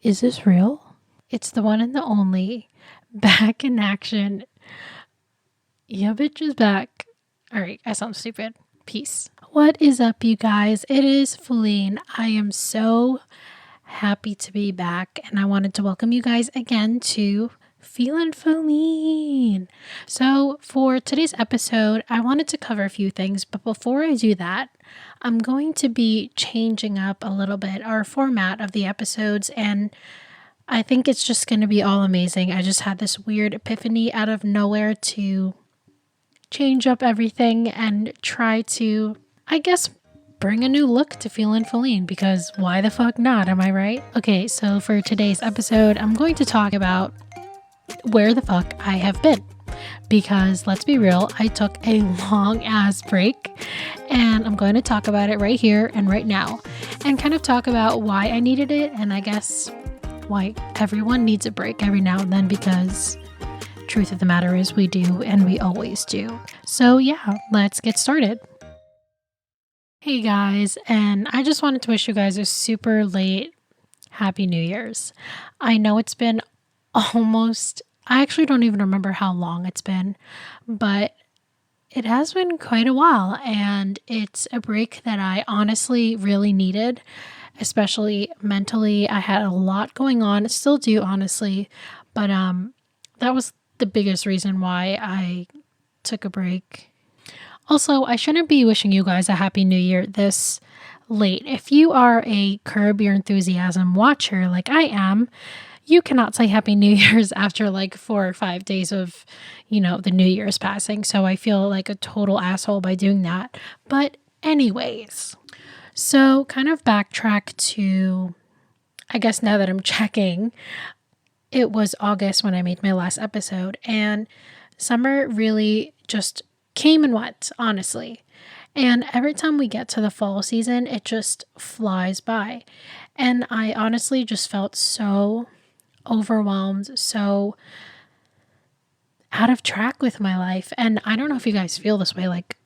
Is this real? It's the one and the only. Back in action. Yeah, bitch is back. Alright, I sound stupid. Peace. What is up, you guys? It is Philline. I am so happy to be back, and I wanted to welcome you guys again to Philline. So, for today's episode, I wanted to cover a few things, but before I do that, I'm going to be changing up a little bit our format of the episodes, and I think it's just going to be all amazing. I just had this weird epiphany out of nowhere to change up everything and try to, I guess, bring a new look to Philline, because why the fuck not, am I right? Okay, so for today's episode, I'm going to talk about where the fuck I have been. Because let's be real, I took a long ass break, and I'm going to talk about it right here and right now, and kind of talk about why I needed it, and I guess why everyone needs a break every now and then, because truth of the matter is we do, and we always do. So yeah, let's get started. Hey guys, and I just wanted to wish you guys a super late Happy New Year's. I know it's been almost, I actually don't even remember how long it's been, but it has been quite a while, and it's a break that I honestly really needed, especially mentally. I had a lot going on, still do honestly, but that was the biggest reason why I took a break. Also, I shouldn't be wishing you guys a happy new year this late. If you are a Curb Your Enthusiasm watcher like I am, you cannot say happy new year's after like 4 or 5 days of, the new year's passing. So I feel like a total asshole by doing that. But anyways, so kind of backtrack to, I guess now that I'm checking, it was August when I made my last episode, and summer really just came and went, honestly. And every time we get to the fall season, it just flies by. And I honestly just felt so overwhelmed, so out of track with my life. And I don't know if you guys feel this way. Like,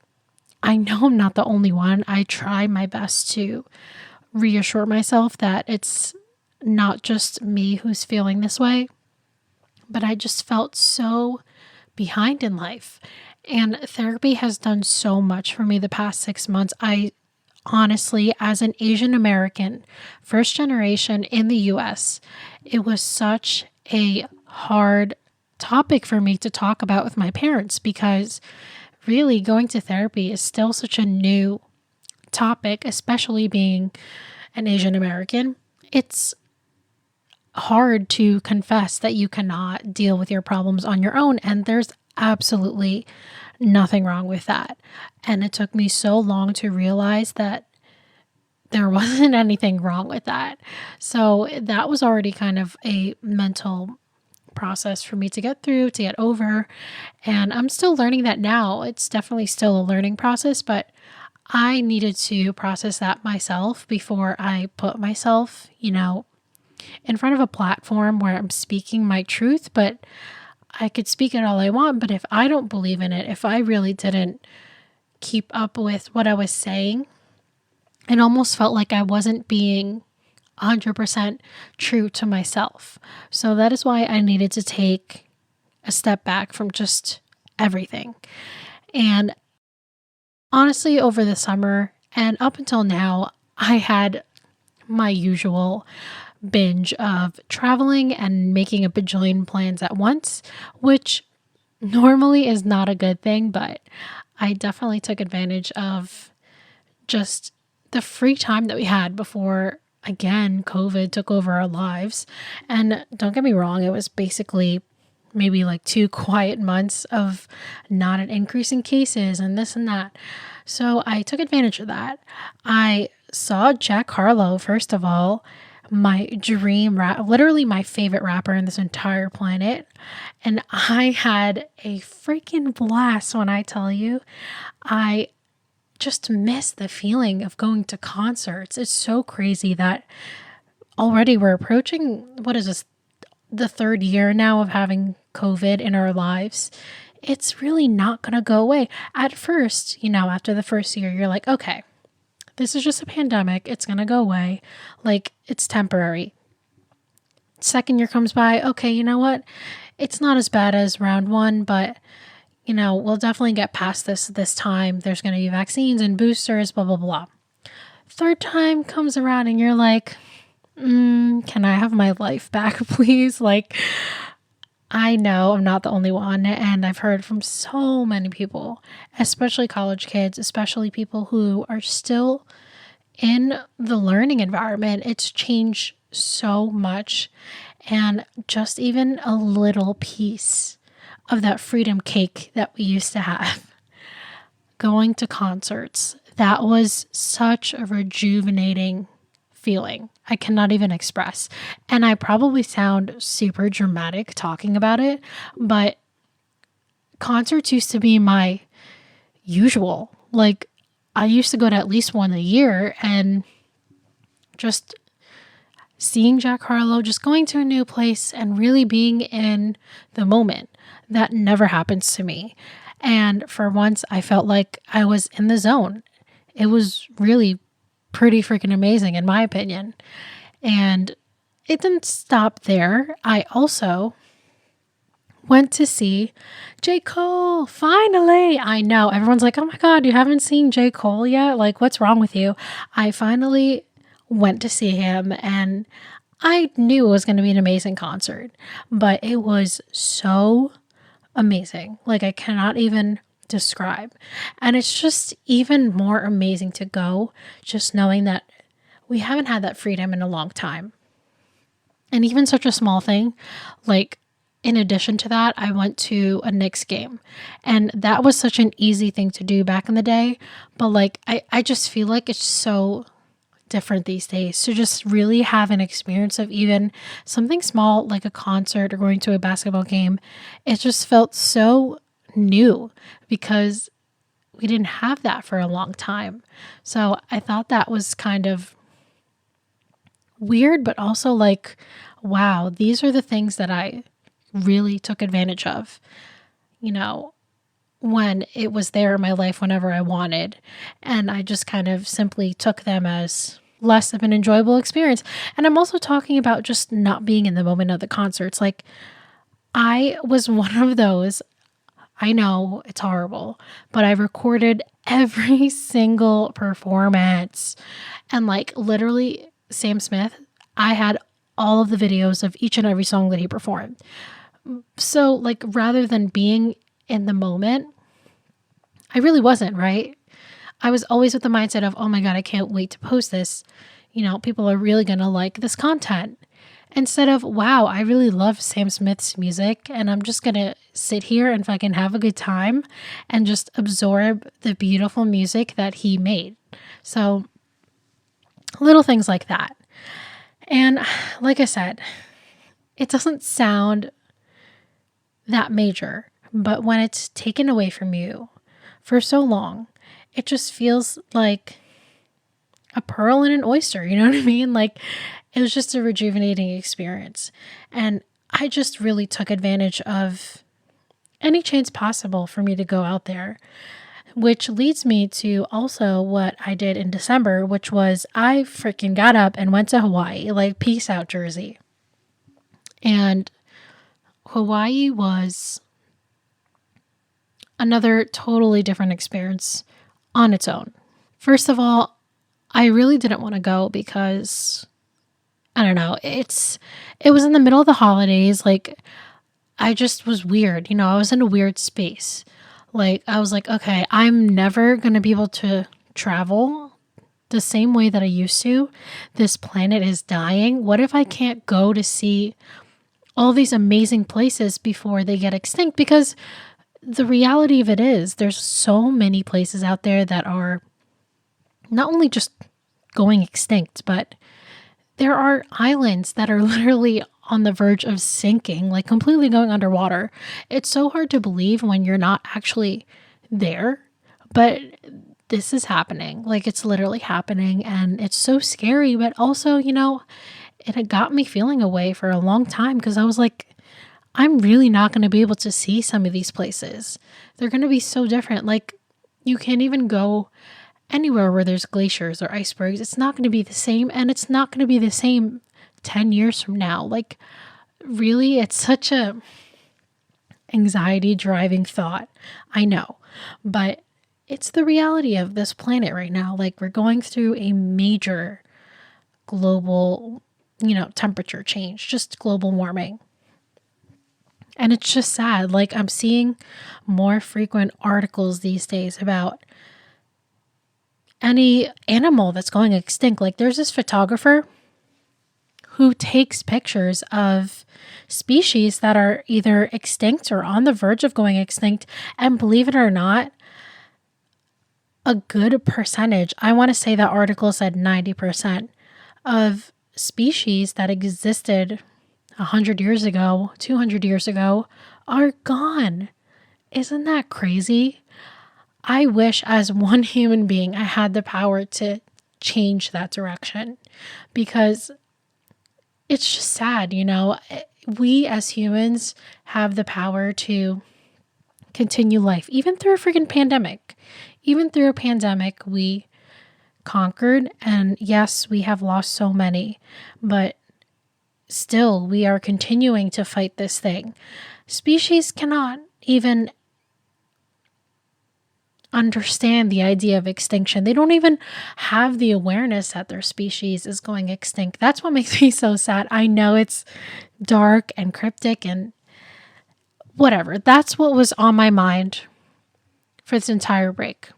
I know I'm not the only one. I try my best to reassure myself that it's not just me who's feeling this way, but I just felt so behind in life. And therapy has done so much for me the past 6 months. I honestly, as an Asian American, first generation in the US, it was such a hard topic for me to talk about with my parents, because really going to therapy is still such a new topic, especially being an Asian American. It's hard to confess that you cannot deal with your problems on your own, and there's absolutely nothing wrong with that. And it took me so long to realize that there wasn't anything wrong with that. So that was already kind of a mental process for me to get through, to get over. And I'm still learning that now. It's definitely still a learning process, but I needed to process that myself before I put myself, in front of a platform where I'm speaking my truth. But I could speak it all I want, but if I don't believe in it, if I really didn't keep up with what I was saying, it almost felt like I wasn't being 100% true to myself. So that is why I needed to take a step back from just everything. And honestly, over the summer and up until now, I had my usual binge of traveling and making a bajillion plans at once, which normally is not a good thing, but I definitely took advantage of just the free time that we had before, again, COVID took over our lives. And don't get me wrong, it was basically maybe like 2 quiet months of not an increase in cases and this and that. So I took advantage of that. I saw Jack Harlow, first of all, my dream rap, literally my favorite rapper in this entire planet. And I had a freaking blast when I tell you. I just miss the feeling of going to concerts. It's so crazy that already we're approaching, what is this, the 3rd year now of having COVID in our lives. It's really not going to go away. At first, after the first year, you're like, okay, this is just a pandemic. It's going to go away. Like, it's temporary. Second year comes by. Okay, you know what? It's not as bad as round one, but we'll definitely get past this time. There's going to be vaccines and boosters, blah, blah, blah. Third time comes around and you're like, can I have my life back, please? Like, I know I'm not the only one, and I've heard from so many people, especially college kids, especially people who are still in the learning environment. It's changed so much, and just even a little piece of that freedom cake that we used to have, going to concerts, that was such a rejuvenating feeling. I cannot even express. And I probably sound super dramatic talking about it, but concerts used to be my usual. Like, I used to go to at least one a year, and just seeing Jack Harlow, just going to a new place and really being in the moment. That never happens to me. And for once, I felt like I was in the zone. It was really pretty freaking amazing, in my opinion. And it didn't stop there. I also went to see J. Cole. Finally. I know. Everyone's like, oh my God, you haven't seen J. Cole yet? Like, what's wrong with you? I finally went to see him, and I knew it was going to be an amazing concert, but it was so amazing. Like, I cannot even describe. And it's just even more amazing to go, just knowing that we haven't had that freedom in a long time. And even such a small thing, like, in addition to that, I went to a Knicks game, and that was such an easy thing to do back in the day. But like, I just feel like it's so different these days to just really have an experience of even something small like a concert or going to a basketball game. It just felt so new because we didn't have that for a long time. So I thought that was kind of weird, but also like, wow, these are the things that I really took advantage of, when it was there in my life whenever I wanted. And I just kind of simply took them as less of an enjoyable experience. And I'm also talking about just not being in the moment of the concerts. Like, I was one of those. I know it's horrible, but I recorded every single performance. And like, literally, Sam Smith, I had all of the videos of each and every song that he performed. So like, rather than being in the moment, I really wasn't, right? I was always with the mindset of, oh my God, I can't wait to post this. People are really going to like this content. Instead of, wow, I really love Sam Smith's music, and I'm just going to sit here and fucking have a good time and just absorb the beautiful music that he made. So little things like that. And like I said, it doesn't sound that major, but when it's taken away from you for so long, it just feels like a pearl in an oyster. You know what I mean? Like, it was just a rejuvenating experience. And I just really took advantage of any chance possible for me to go out there, which leads me to also what I did in December, which was I freaking got up and went to Hawaii. Like, peace out, Jersey. And Hawaii was another totally different experience on its own. First of all, I really didn't want to go because, I don't know, it was in the middle of the holidays. Like, I just was weird. I was in a weird space. Like, I was like, okay, I'm never going to be able to travel the same way that I used to. This planet is dying. What if I can't go to see all these amazing places before they get extinct? Because the reality of it is there's so many places out there that are not only just going extinct, but there are islands that are literally on the verge of sinking, like completely going underwater. It's so hard to believe when you're not actually there, but this is happening. Like, it's literally happening, and it's so scary, but also, it had got me feeling away for a long time because I was like, I'm really not going to be able to see some of these places. They're going to be so different. Like, you can't even go anywhere where there's glaciers or icebergs. It's not going to be the same, and it's not going to be the same 10 years from now? Like, really, it's such a anxiety driving thought. I know, but it's the reality of this planet right now. Like, we're going through a major global, temperature change, just global warming. And it's just sad. Like, I'm seeing more frequent articles these days about any animal that's going extinct. Like, there's this photographer who takes pictures of species that are either extinct or on the verge of going extinct. And believe it or not, a good percentage, I want to say that article said 90% of species that existed 100 years ago, 200 years ago, are gone. Isn't that crazy? I wish as one human being I had the power to change that direction, because it's just sad, We as humans have the power to continue life, even through a freaking pandemic. Even through a pandemic, we conquered, and yes, we have lost so many, but still, we are continuing to fight this thing. Species cannot even understand the idea of extinction. They don't even have the awareness that their species is going extinct. That's what makes me so sad. I know it's dark and cryptic and whatever. That's what was on my mind for this entire break.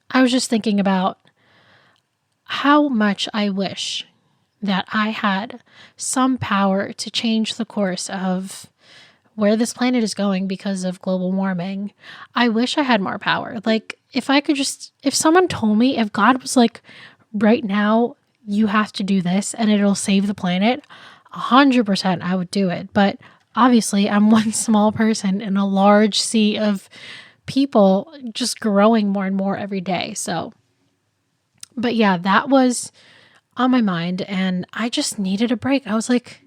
I was just thinking about how much I wish that I had some power to change the course of where this planet is going because of global warming. I wish I had more power. Like, if someone told me, if God was like, right now, you have to do this and it'll save the planet, 100% I would do it. But obviously, I'm one small person in a large sea of people just growing more and more every day. So, but yeah, that was on my mind and I just needed a break. I was like,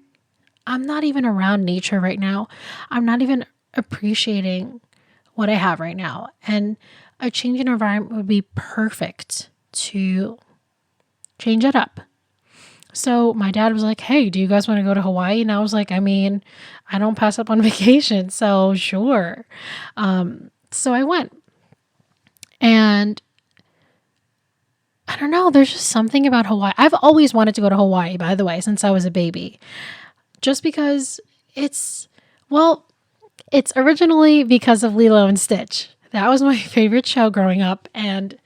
I'm not even around nature right now. I'm not even appreciating what I have right now. And a change in environment would be perfect to change it up. So my dad was like, hey, do you guys want to go to Hawaii? And I was like, I mean, I don't pass up on vacation, so sure. So I went. And I don't know, there's just something about Hawaii. I've always wanted to go to Hawaii, by the way, since I was a baby. Just because it's originally because of Lilo and Stitch. That was my favorite show growing up, and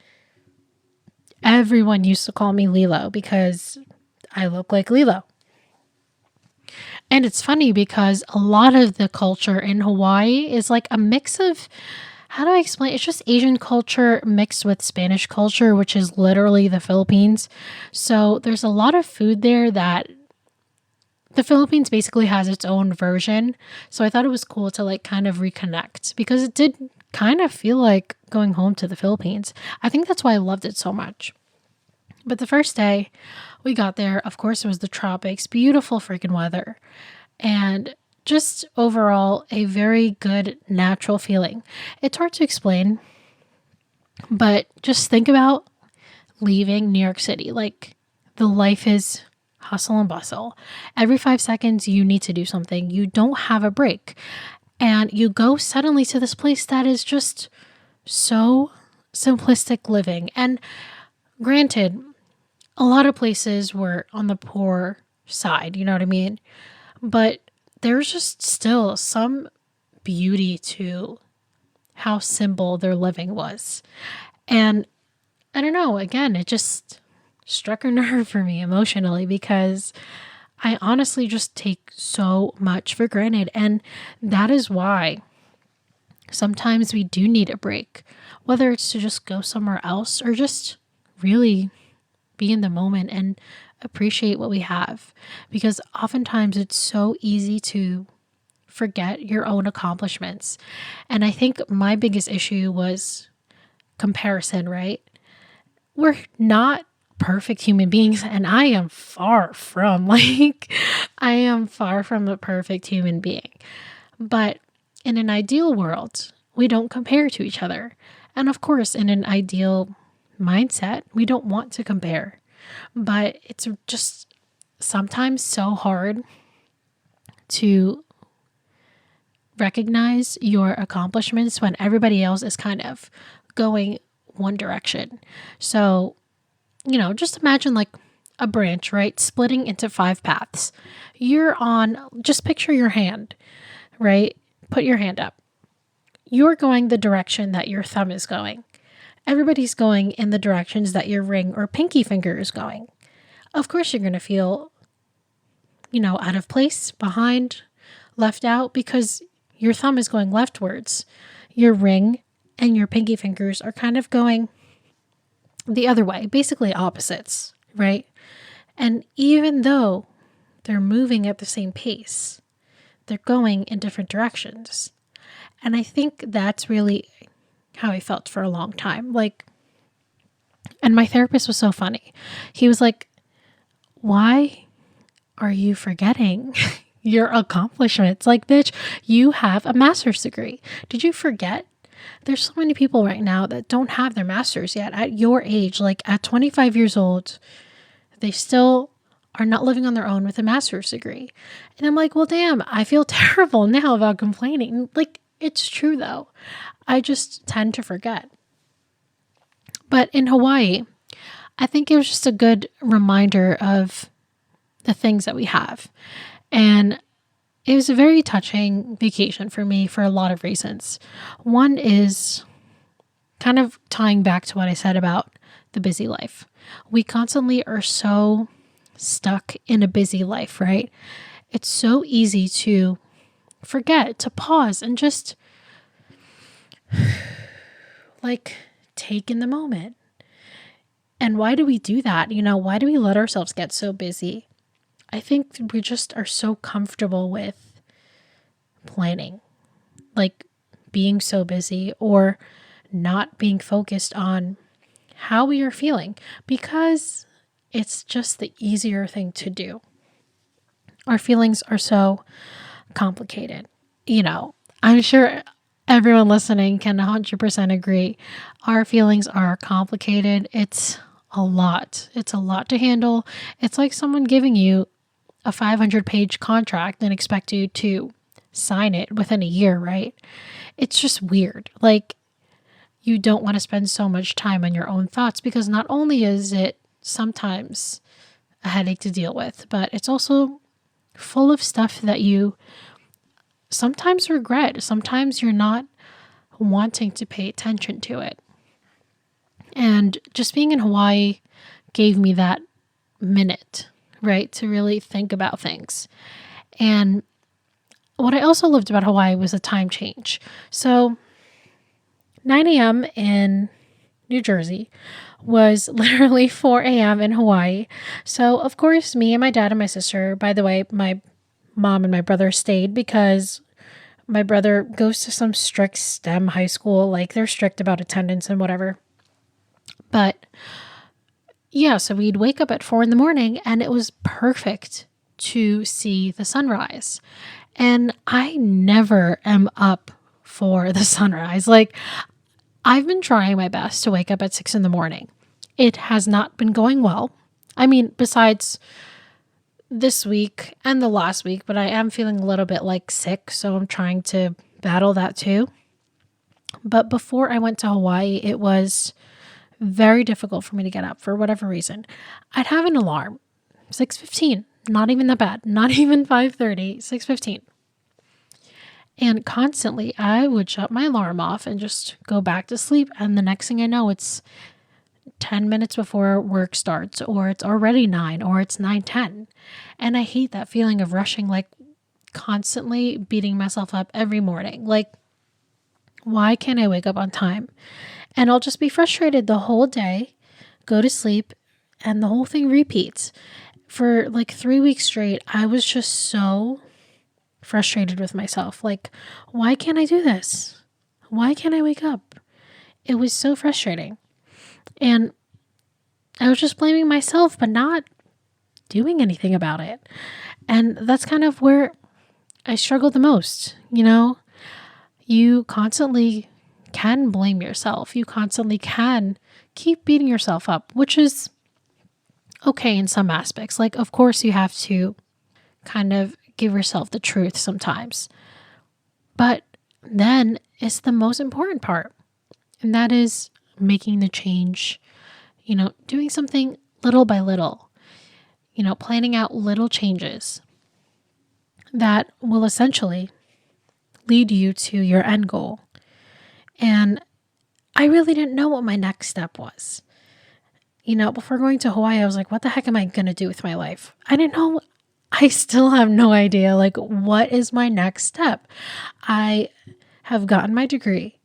everyone used to call me Lilo because I look like Lilo. And it's funny because a lot of the culture in Hawaii is like a mix of, how do I explain? It's just Asian culture mixed with Spanish culture, which is literally the Philippines. So there's a lot of food there that the Philippines basically has its own version. So I thought it was cool to like kind of reconnect because it did kind of feel like going home to the Philippines. I think that's why I loved it so much. But the first day we got there, of course, it was the tropics, beautiful freaking weather, and just overall a very good natural feeling. It's hard to explain, but just think about leaving New York City. Like, the life is hustle and bustle. Every 5 seconds, you need to do something. You don't have a break. And you go suddenly to this place that is just so simplistic living. And granted, a lot of places were on the poor side, you know what I mean? But there's just still some beauty to how simple their living was. And I don't know, again, it just struck a nerve for me emotionally because I honestly just take so much for granted. And that is why sometimes we do need a break, whether it's to just go somewhere else or just really be in the moment and appreciate what we have. Because oftentimes it's so easy to forget your own accomplishments. And I think my biggest issue was comparison, right? We're not perfect human beings, and I am far from a perfect human being. But in an ideal world, we don't compare to each other. And of course, in an ideal mindset, we don't want to compare. But it's just sometimes so hard to recognize your accomplishments when everybody else is kind of going one direction. So, just imagine like a branch, right? Splitting into 5 paths. Just picture your hand, right? Put your hand up. You're going the direction that your thumb is going. Everybody's going in the directions that your ring or pinky finger is going. Of course, you're going to feel, out of place, behind, left out, because your thumb is going leftwards. Your ring and your pinky fingers are kind of going the other way, basically opposites, right? And even though they're moving at the same pace, they're going in different directions. And I think that's really how I felt for a long time. And my therapist was so funny. He was like, why are you forgetting your accomplishments? Like, bitch, you have a master's degree. Did you forget? There's so many people right now that don't have their master's yet at your age. Like at 25 years old, they still are not living on their own with a master's degree. And I'm like, well, damn, I feel terrible now about complaining. Like, it's true though. I just tend to forget. But in Hawaii, I think it was just a good reminder of the things that we have. And it was a very touching vacation for me for a lot of reasons. One is kind of tying back to what I said about the busy life. We constantly are so stuck in a busy life, right? It's so easy to forget, to pause and just take in the moment. And why do we do that? Why do we let ourselves get so busy? I think we just are so comfortable with planning, like being so busy or not being focused on how we are feeling because it's just the easier thing to do. Our feelings are so complicated. I'm sure everyone listening can 100% agree. Our feelings are complicated. It's a lot. It's a lot to handle. It's like someone giving you a 500-page contract and expect you to sign it within a year, right? It's just weird. Like, you don't want to spend so much time on your own thoughts because not only is it sometimes a headache to deal with, but it's also full of stuff that you sometimes regret. Sometimes you're not wanting to pay attention to it. And just being in Hawaii gave me that minute, right, to really think about things. And what I also loved about Hawaii was the time change. So 9 a.m. in New Jersey was literally 4 a.m. in Hawaii. So of course, me and my dad and my sister, by the way, my mom and my brother stayed because my brother goes to some strict STEM high school. Like, they're strict about attendance and whatever. But yeah, so we'd wake up at 4 a.m. and it was perfect to see the sunrise. And I never am up for the sunrise. Like, I've been trying my best to wake up at 6 a.m. It has not been going well. I mean, besides this week and the last week, but I am feeling a little bit sick, so I'm trying to battle that too. But before I went to Hawaii, it was very difficult for me to get up for whatever reason. I'd have an alarm, 6:15, not even that bad, not even 5:30, 6:15. And constantly I would shut my alarm off and just go back to sleep. And the next thing I know, it's 10 minutes before work starts, or it's already 9, or it's 9:10. And I hate that feeling of rushing, constantly beating myself up every morning. Why can't I wake up on time? And I'll just be frustrated the whole day, go to sleep, and the whole thing repeats. For 3 weeks straight, I was just so frustrated with myself. Why can't I do this? Why can't I wake up? It was so frustrating. And I was just blaming myself, but not doing anything about it. And that's kind of where I struggle the most. You constantly can blame yourself. You constantly can keep beating yourself up, which is okay in some aspects. Like, of course, you have to kind of give yourself the truth sometimes. But then it's the most important part, and that is making the change, doing something little by little, planning out little changes that will essentially lead you to your end goal. And I really didn't know what my next step was. Before going to Hawaii, I was like, what the heck am I going to do with my life? I didn't know. I still have no idea. Like, what is my next step? I have gotten my degree.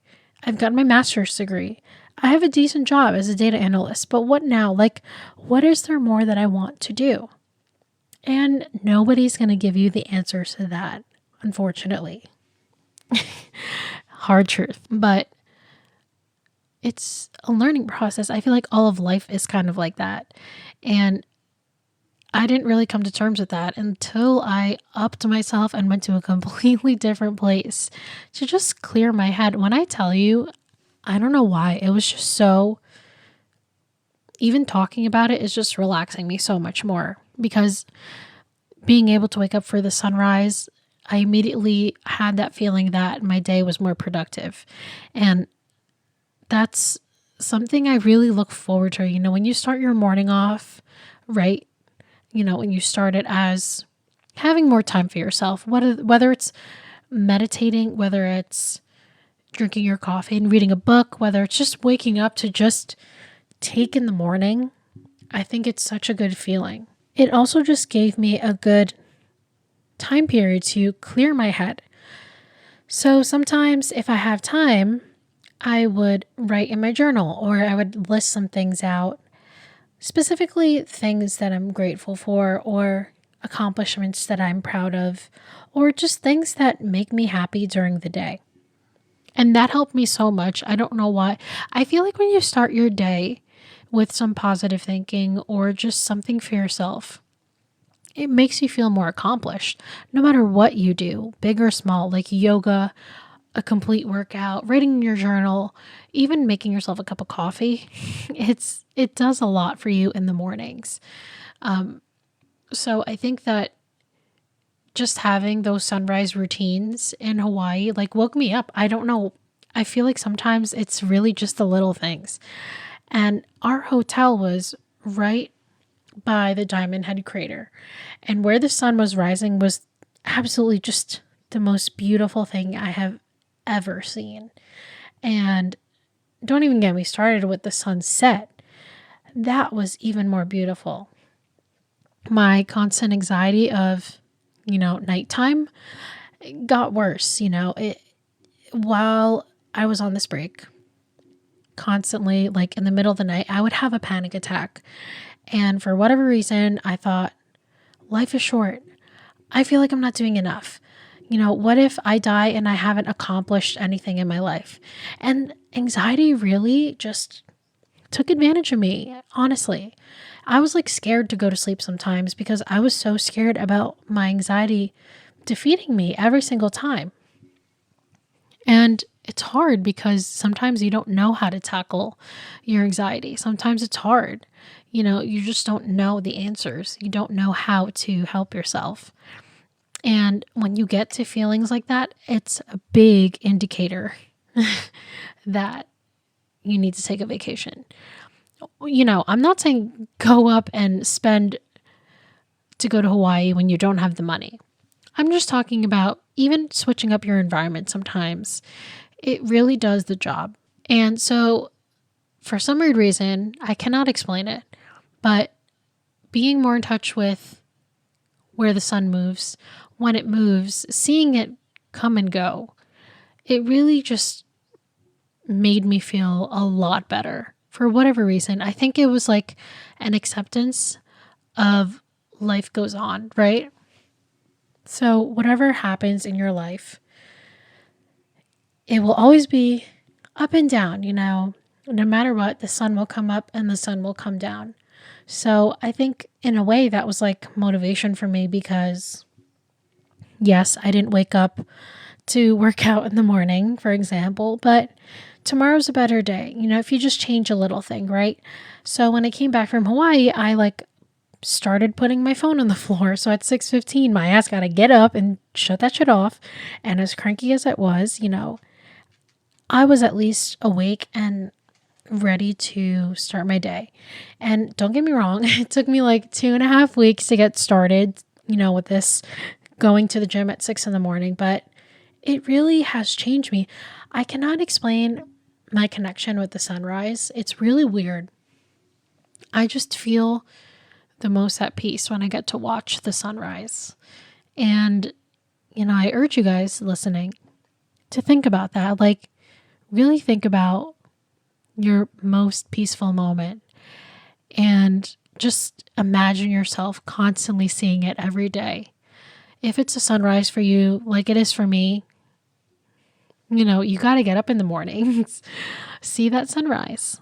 I've gotten my master's degree. I have a decent job as a data analyst, but what now? Like, what is there more that I want to do? And nobody's going to give you the answers to that, unfortunately. Hard truth. But it's a learning process. I feel like all of life is kind of like that. And I didn't really come to terms with that until I upped myself and went to a completely different place to just clear my head. When I tell you, I don't know why, it was just so, even talking about it is just relaxing me so much more, because being able to wake up for the sunrise, I immediately had that feeling that my day was more productive. And that's something I really look forward to. When you start your morning off, right? When you start it as having more time for yourself, whether it's meditating, whether it's drinking your coffee and reading a book, whether it's just waking up to just take in the morning, I think it's such a good feeling. It also just gave me a good time period to clear my head. So sometimes if I have time, I would write in my journal, or I would list some things out, specifically things that I'm grateful for, or accomplishments that I'm proud of, or just things that make me happy during the day. And that helped me so much. I don't know why. I feel like when you start your day with some positive thinking or just something for yourself, it makes you feel more accomplished, no matter what you do, big or small, like yoga, a complete workout, writing in your journal, even making yourself a cup of coffee. It does a lot for you in the mornings. So I think that just having those sunrise routines in Hawaii, like, woke me up. I don't know. I feel like sometimes it's really just the little things. And our hotel was right by the Diamond Head crater. And where the sun was rising was absolutely just the most beautiful thing I have ever seen. And don't even get me started with the sunset. That was even more beautiful. My constant anxiety of, nighttime got worse. While I was on this break, constantly, like in the middle of the night, I would have a panic attack. And for whatever reason, I thought, life is short. I feel like I'm not doing enough. What if I die and I haven't accomplished anything in my life? And anxiety really just took advantage of me, honestly. I was like scared to go to sleep sometimes because I was so scared about my anxiety defeating me every single time. And it's hard because sometimes you don't know how to tackle your anxiety. Sometimes it's hard. You just don't know the answers. You don't know how to help yourself. And when you get to feelings like that, it's a big indicator that you need to take a vacation. I'm not saying go up and spend to go to Hawaii when you don't have the money. I'm just talking about even switching up your environment sometimes. It really does the job. And so for some weird reason, I cannot explain it, but being more in touch with where the sun moves, when it moves, seeing it come and go, it really just made me feel a lot better. For whatever reason, I think it was like an acceptance of life goes on, right? So whatever happens in your life, it will always be up and down, no matter what, the sun will come up and the sun will come down. So I think in a way that was like motivation for me because yes, I didn't wake up to work out in the morning, for example, but tomorrow's a better day, if you just change a little thing, right? So when I came back from Hawaii, I like started putting my phone on the floor. So at 6:15, my ass got to get up and shut that shit off. And as cranky as it was, I was at least awake and ready to start my day. And don't get me wrong, it took me like 2.5 weeks to get started, with this going to the gym at 6 in the morning, but it really has changed me. I cannot explain my connection with the sunrise. It's really weird. I just feel the most at peace when I get to watch the sunrise. And, I urge you guys listening to think about that. Like, really think about your most peaceful moment and just imagine yourself constantly seeing it every day. If it's a sunrise for you, like it is for me, you got to get up in the mornings, see that sunrise.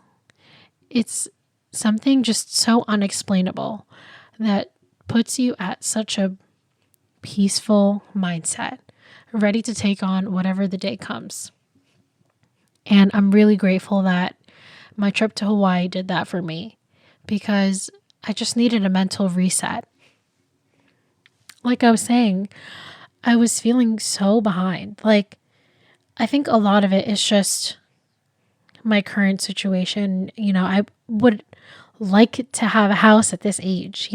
It's something just so unexplainable that puts you at such a peaceful mindset, ready to take on whatever the day comes. And I'm really grateful that my trip to Hawaii did that for me because I just needed a mental reset. Like I was saying, I was feeling so behind. Like, I think a lot of it is just my current situation. I would like to have a house at this age,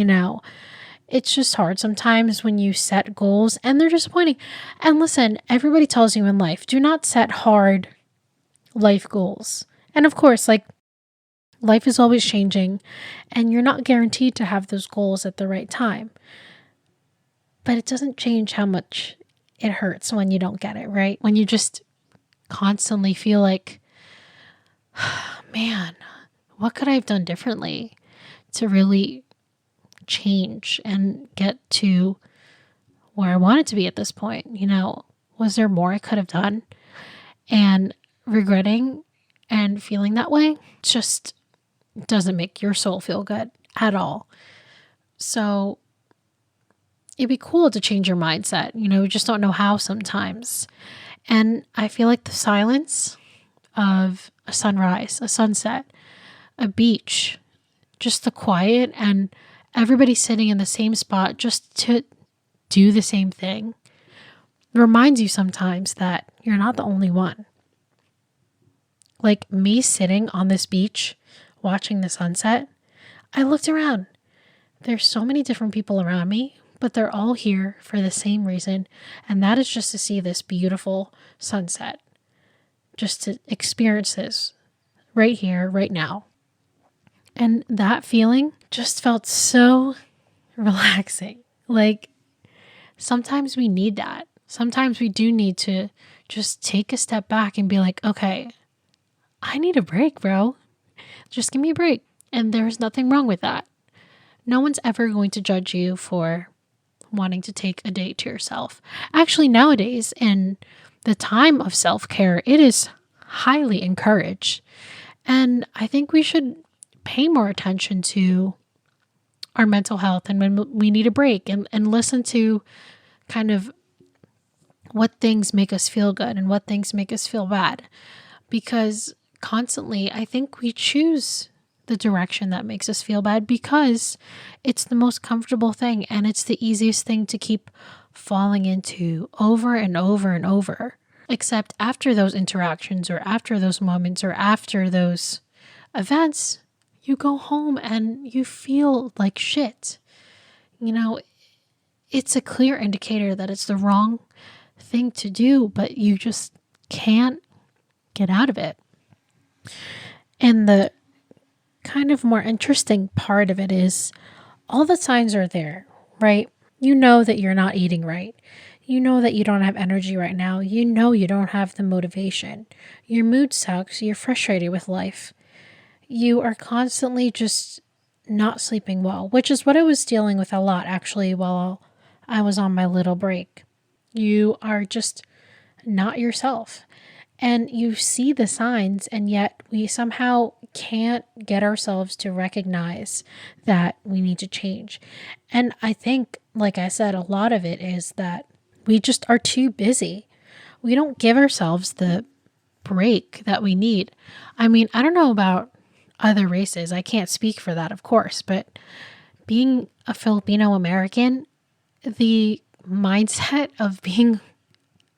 It's just hard sometimes when you set goals and they're disappointing. And listen, everybody tells you in life, do not set hard life goals. And of course, like, life is always changing and you're not guaranteed to have those goals at the right time. But it doesn't change how much it hurts when you don't get it, right? When you just constantly feel like, man, what could I have done differently to really change and get to where I wanted to be at this point? Was there more I could have done? And regretting and feeling that way just doesn't make your soul feel good at all. So it'd be cool to change your mindset. We just don't know how sometimes. And I feel like the silence of a sunrise, a sunset, a beach, just the quiet and everybody sitting in the same spot just to do the same thing reminds you sometimes that you're not the only one. Like me sitting on this beach watching the sunset, I looked around. There's so many different people around me, but they're all here for the same reason, and that is just to see this beautiful sunset, just to experience this right here, right now. And that feeling just felt so relaxing. Like, sometimes we need that. Sometimes we do need to just take a step back and be like, okay, I need a break, bro. Just give me a break. And there's nothing wrong with that. No one's ever going to judge you for wanting to take a day to yourself. Actually, nowadays, in the time of self-care, it is highly encouraged. And I think we should pay more attention to our mental health and when we need a break and listen to kind of what things make us feel good and what things make us feel bad. Because constantly, I think we choose the direction that makes us feel bad because it's the most comfortable thing and it's the easiest thing to keep falling into over and over and over. Except after those interactions or after those moments or after those events, you go home and you feel like shit. It's a clear indicator that it's the wrong thing to do, but you just can't get out of it. And the kind of more interesting part of it is all the signs are there, right? You know that you're not eating right. You know that you don't have energy right now. You know you don't have the motivation. Your mood sucks. You're frustrated with life. You are constantly just not sleeping well, which is what I was dealing with a lot actually while I was on my little break. You are just not yourself. And you see the signs, and yet we somehow can't get ourselves to recognize that we need to change. And I think, like I said, a lot of it is that we just are too busy. We don't give ourselves the break that we need. I mean, I don't know about other races. I can't speak for that, of course, but being a Filipino American, the mindset of being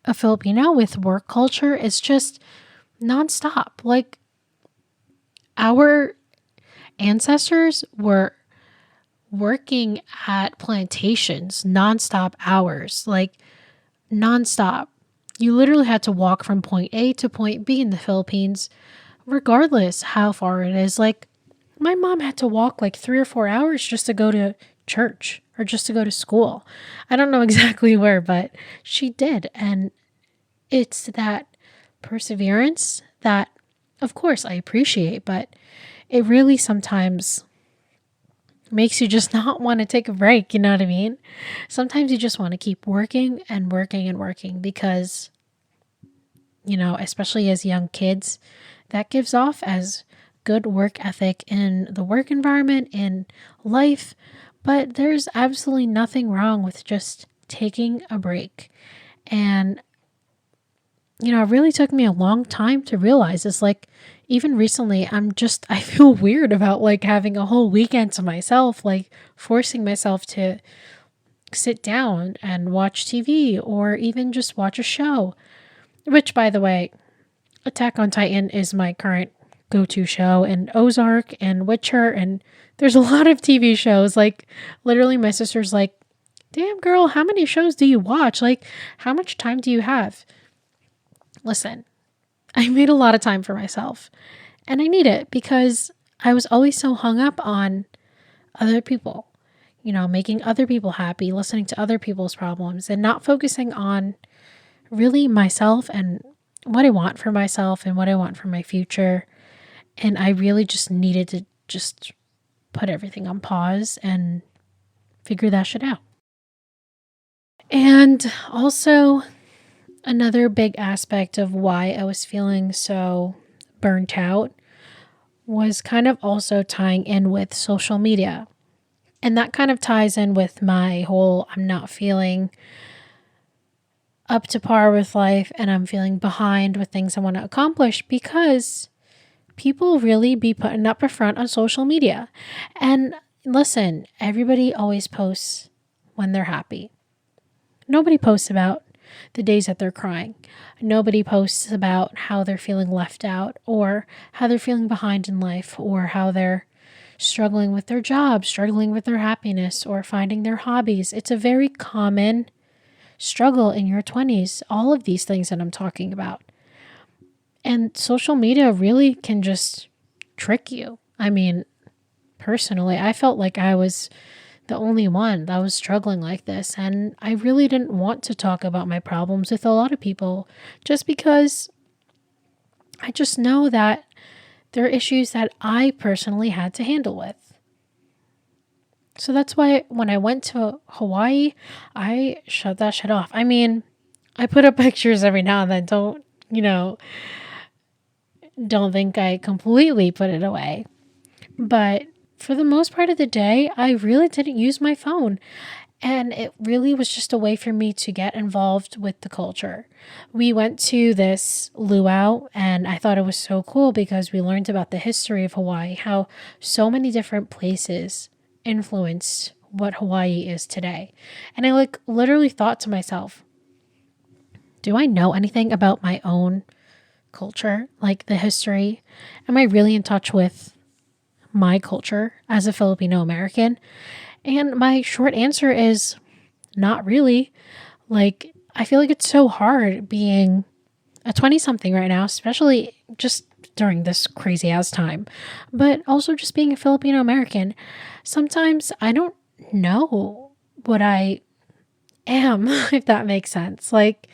a Filipino with work culture is just nonstop. Like, our ancestors were working at plantations nonstop hours, like nonstop. You literally had to walk from point A to point B in the Philippines, regardless how far it is. Like, my mom had to walk like 3 or 4 hours just to go to church or just to go to school. I don't know exactly where, but she did. And it's that perseverance that, of course, I appreciate, but it really sometimes makes you just not want to take a break. You know what I mean? Sometimes you just want to keep working and working and working because, especially as young kids, that gives off as good work ethic in the work environment, in life. But there's absolutely nothing wrong with just taking a break. And, it really took me a long time to realize this. Like, even recently, I feel weird about like having a whole weekend to myself, like forcing myself to sit down and watch TV or even just watch a show. Which, by the way, Attack on Titan is my current go-to show, and Ozark and Witcher, and there's a lot of TV shows. Like, literally, my sister's like, damn girl, how many shows do you watch? Like, how much time do you have? Listen, I made a lot of time for myself, and I need it because I was always so hung up on other people, making other people happy, listening to other people's problems, and not focusing on really myself and what I want for myself and what I want for my future. And I really just needed to just put everything on pause and figure that shit out. And also, another big aspect of why I was feeling so burnt out was kind of also tying in with social media. And that kind of ties in with my whole I'm not feeling up to par with life and I'm feeling behind with things I want to accomplish because people really be putting up a front on social media. And listen, everybody always posts when they're happy. Nobody posts about the days that they're crying. Nobody posts about how they're feeling left out or how they're feeling behind in life or how they're struggling with their job, struggling with their happiness, or finding their hobbies. It's a very common struggle in your 20s, all of these things that I'm talking about. And social media really can just trick you. I mean, personally, I felt like I was the only one that was struggling like this. And I really didn't want to talk about my problems with a lot of people just because I just know that there are issues that I personally had to handle with. So that's why when I went to Hawaii, I shut that shit off. I mean, I put up pictures every now and then. Don't think I completely put it away. But for the most part of the day, I really didn't use my phone. And it really was just a way for me to get involved with the culture. We went to this luau, and I thought it was so cool because we learned about the history of Hawaii, how so many different places influenced what Hawaii is today. And I literally thought to myself, do I know anything about my own culture, like the history? Am I really in touch with my culture as a Filipino American? And my short answer is not really. Like, I feel like it's so hard being a 20-something right now, especially just during this crazy ass time, but also just being a Filipino American. Sometimes I don't know what I am, if that makes sense. Like,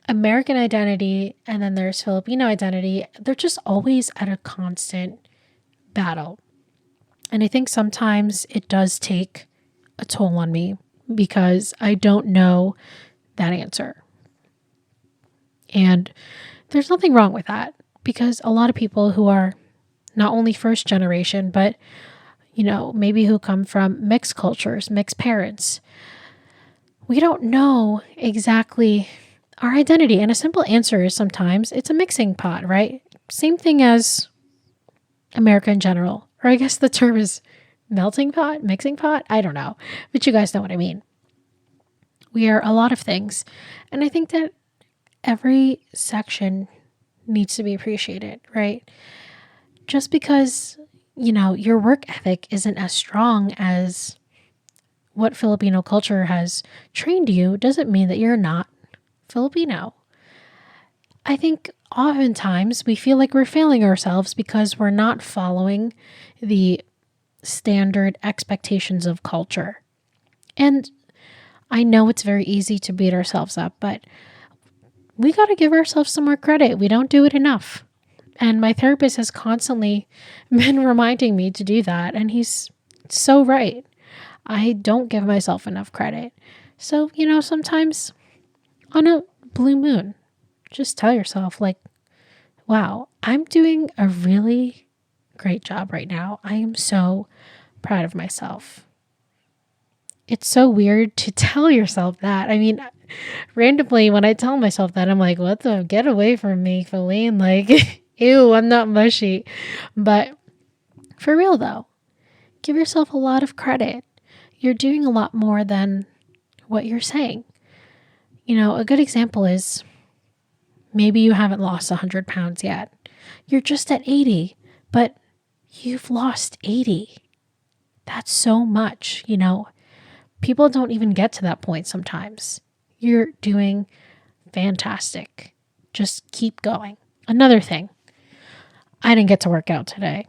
American identity and then there's Filipino identity, they're just always at a constant battle. And I think sometimes it does take a toll on me because I don't know that answer. And there's nothing wrong with that because a lot of people who are not only first generation, but, maybe who come from mixed cultures, mixed parents, we don't know exactly our identity. And a simple answer is sometimes it's a mixing pot, right? Same thing as America in general. Or I guess the term is melting pot, mixing pot. I don't know, but you guys know what I mean. We are a lot of things. And I think that every section needs to be appreciated, right? Just because, your work ethic isn't as strong as what Filipino culture has trained you doesn't mean that you're not Filipino. I think oftentimes we feel like we're failing ourselves because we're not following the standard expectations of culture. And I know it's very easy to beat ourselves up, but we got to give ourselves some more credit. We don't do it enough. And my therapist has constantly been reminding me to do that. And he's so right. I don't give myself enough credit. So, sometimes on a blue moon, just tell yourself, like, wow, I'm doing a really great job right now. I am so proud of myself. It's so weird to tell yourself that. I mean, randomly, when I tell myself that, I'm like, what the? Get away from me, Philline. Like, ew, I'm not mushy. But for real, though, give yourself a lot of credit. You're doing a lot more than what you're saying. A good example is maybe you haven't lost 100 pounds yet. You're just at 80, but you've lost 80. That's so much, People don't even get to that point sometimes. You're doing fantastic. Just keep going. Another thing, I didn't get to work out today,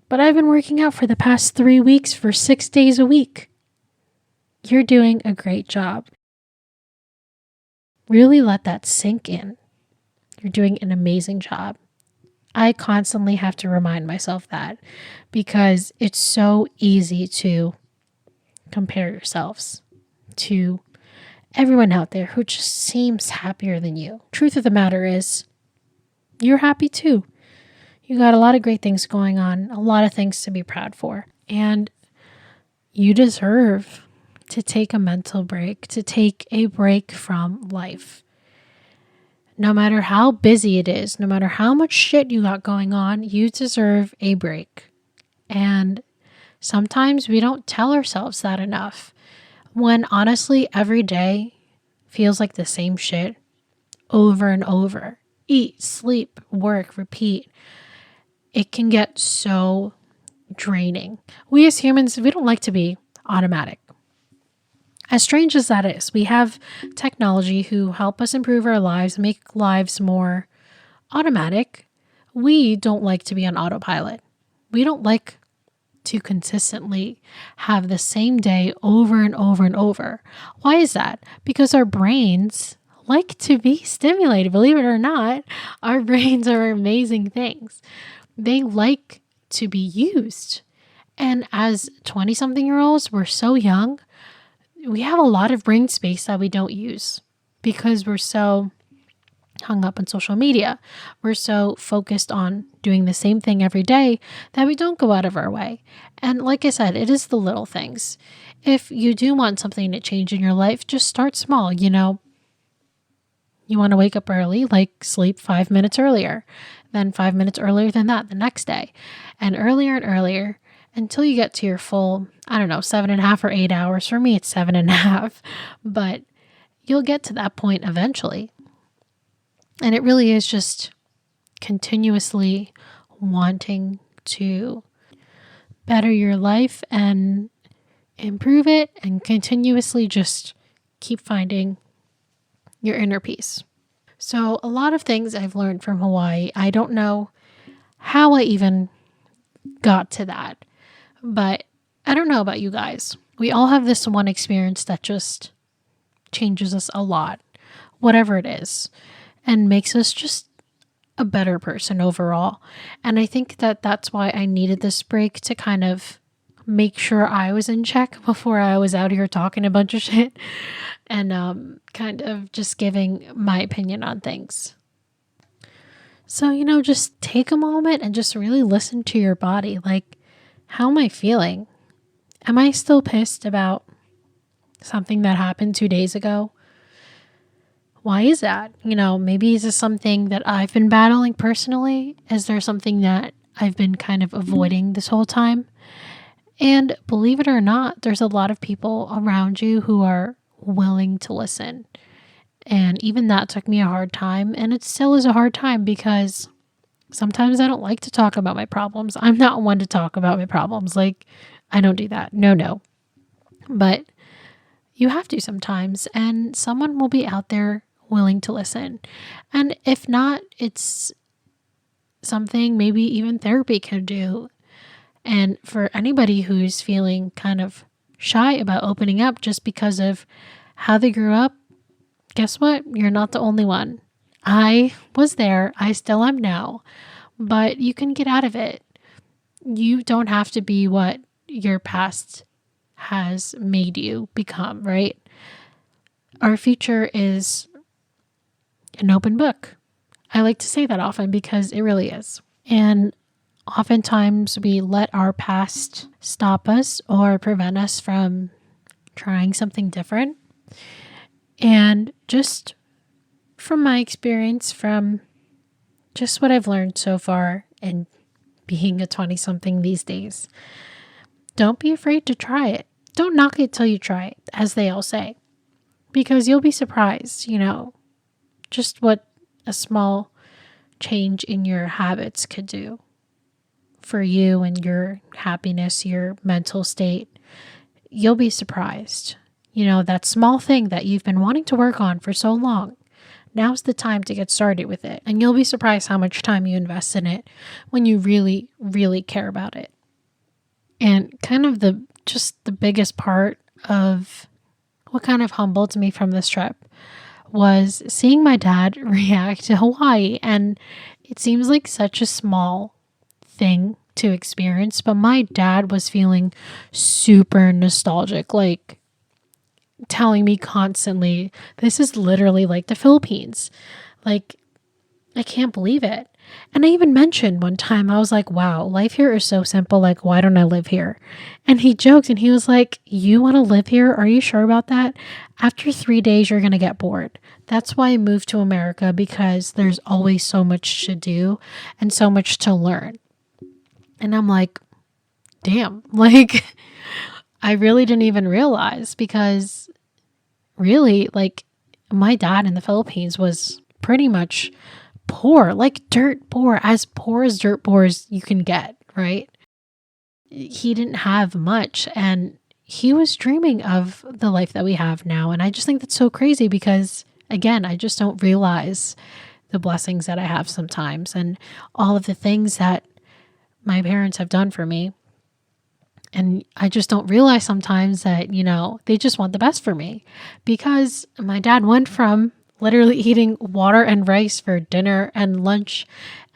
but I've been working out for the past 3 weeks for 6 days a week. You're doing a great job. Really let that sink in. You're doing an amazing job. I constantly have to remind myself that because it's so easy to compare yourselves to everyone out there who just seems happier than you. Truth of the matter is, you're happy too. You got a lot of great things going on, a lot of things to be proud for. And you deserve to take a mental break, to take a break from life. No matter how busy it is, no matter how much shit you got going on, you deserve a break. And sometimes we don't tell ourselves that enough. When honestly, every day feels like the same shit over and over. Eat, sleep, work, repeat. It can get so draining. We as humans, we don't like to be automatic. As strange as that is, we have technology who help us improve our lives, make lives more automatic. We don't like to be on autopilot. We don't like to consistently have the same day over and over and over. Why is that? Because our brains like to be stimulated. Believe it or not, our brains are amazing things. They like to be used. And as 20-something-year-olds, we're so young. We have a lot of brain space that we don't use because we're so hung up on social media. We're so focused on doing the same thing every day that we don't go out of our way. And like I said, it is the little things. If you do want something to change in your life, just start small. You want to wake up early, like sleep 5 minutes earlier, then 5 minutes earlier than that the next day, and earlier until you get to your full, 7.5 or 8 hours. For me, it's 7.5, but you'll get to that point eventually. And it really is just continuously wanting to better your life and improve it and continuously just keep finding your inner peace. So a lot of things I've learned from Hawaii. I don't know how I even got to that, but I don't know about you guys. We all have this one experience that just changes us a lot, whatever it is, and makes us just a better person overall. And I think that that's why I needed this break to kind of make sure I was in check before I was out here talking a bunch of shit and kind of just giving my opinion on things. So, just take a moment and just really listen to your body. Like, how am I feeling? Am I still pissed about something that happened 2 days ago? Why is that? Maybe is this something that I've been battling personally? Is there something that I've been kind of avoiding this whole time? And believe it or not, there's a lot of people around you who are willing to listen. And even that took me a hard time. And it still is a hard time because sometimes I don't like to talk about my problems. I'm not one to talk about my problems. Like, I don't do that. No, no. But you have to sometimes. And someone will be out there willing to listen. And if not, it's something maybe even therapy can do. And for anybody who's feeling kind of shy about opening up just because of how they grew up, guess what? You're not the only one. I was there. I still am now. But you can get out of it. You don't have to be what your past has made you become, right? Our future is an open book. I like to say that often because it really is. And oftentimes we let our past stop us or prevent us from trying something different. And just from my experience, from just what I've learned so far in being a 20-something these days, don't be afraid to try it. Don't knock it till you try it, as they all say, because you'll be surprised, just what a small change in your habits could do for you and your happiness, your mental state. You'll be surprised. That small thing that you've been wanting to work on for so long. Now's the time to get started with it. And you'll be surprised how much time you invest in it when you really, really care about it. And kind of the biggest part of what kind of humbled me from this trip was seeing my dad react to Hawaii. And it seems like such a small thing to experience, but my dad was feeling super nostalgic, like telling me constantly, this is literally like the Philippines. Like, I can't believe it. And I even mentioned one time, I was like, wow, life here is so simple. Like, why don't I live here? And he joked and he was like, you want to live here? Are you sure about that? After 3 days, you're going to get bored. That's why I moved to America, because there's always so much to do and so much to learn. And I'm like, damn, like, I really didn't even realize, because really, like, my dad in the Philippines was pretty much poor, like dirt poor as dirt poor as you can get, right? He didn't have much, and he was dreaming of the life that we have now. And I just think that's so crazy because, again, I just don't realize the blessings that I have sometimes and all of the things that my parents have done for me. And I just don't realize sometimes that, they just want the best for me, because my dad went from literally eating water and rice for dinner and lunch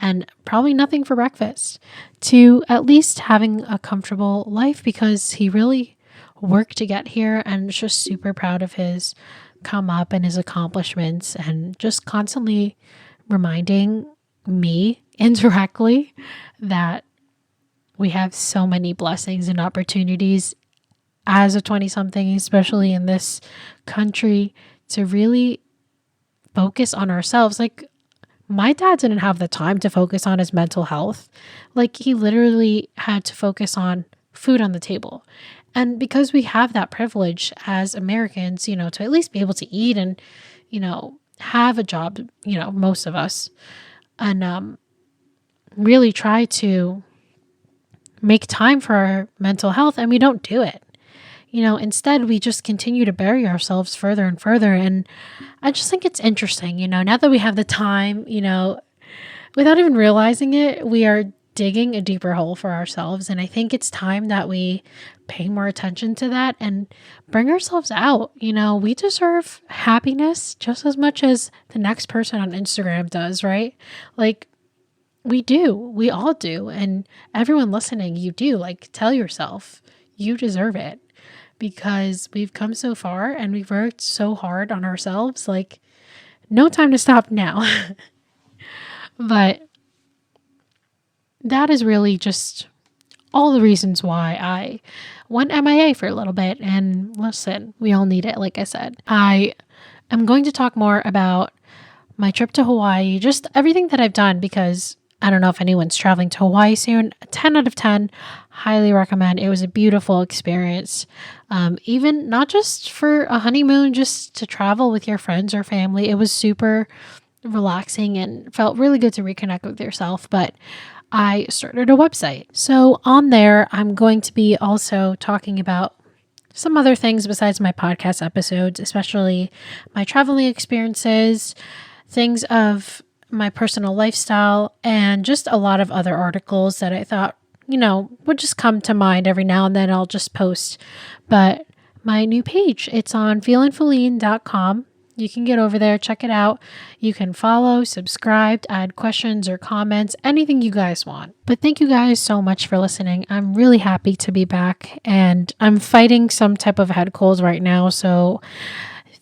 and probably nothing for breakfast to at least having a comfortable life, because he really worked to get here, and just super proud of his come up and his accomplishments, and just constantly reminding me indirectly that we have so many blessings and opportunities as a 20-something, especially in this country, to really focus on ourselves. Like, my dad didn't have the time to focus on his mental health. Like, he literally had to focus on food on the table. And because we have that privilege as Americans, to at least be able to eat and, have a job, most of us, and really try to make time for our mental health, and we don't do it. Instead we just continue to bury ourselves further and further. And I just think it's interesting, now that we have the time, without even realizing it, we are digging a deeper hole for ourselves. And I think it's time that we pay more attention to that and bring ourselves out. We deserve happiness just as much as the next person on Instagram does, right? Like, we do. We all do. And everyone listening, you do. Like, tell yourself you deserve it, because we've come so far and we've worked so hard on ourselves. Like, no time to stop now. But that is really just all the reasons why I went MIA for a little bit. And listen, we all need it. Like I said, I am going to talk more about my trip to Hawaii, just everything that I've done, because I don't know if anyone's traveling to Hawaii soon. 10 out of 10. Highly recommend. It was a beautiful experience. Even not just for a honeymoon, just to travel with your friends or family. It was super relaxing and felt really good to reconnect with yourself. But I started a website. So on there, I'm going to be also talking about some other things besides my podcast episodes, especially my traveling experiences, things of my personal lifestyle, and just a lot of other articles that I thought, would just come to mind every now and then. I'll just post. But my new page, it's on Philline.com. You can get over there, check it out. You can follow, subscribe, add questions or comments, anything you guys want. But thank you guys so much for listening. I'm really happy to be back, and I'm fighting some type of head cold right now. So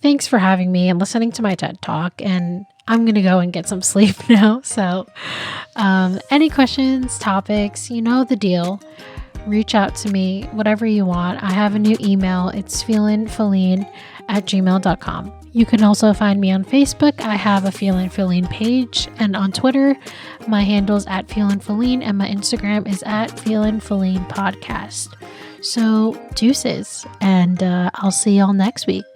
thanks for having me and listening to my TED Talk. And I'm going to go and get some sleep now. So any questions, topics, you know the deal. Reach out to me, whatever you want. I have a new email. It's feelinfilline@gmail.com. You can also find me on Facebook. I have a Philline page, and on Twitter, my handle's @feelinfilline, and my Instagram is @feelinfilline podcast. So deuces, and I'll see y'all next week.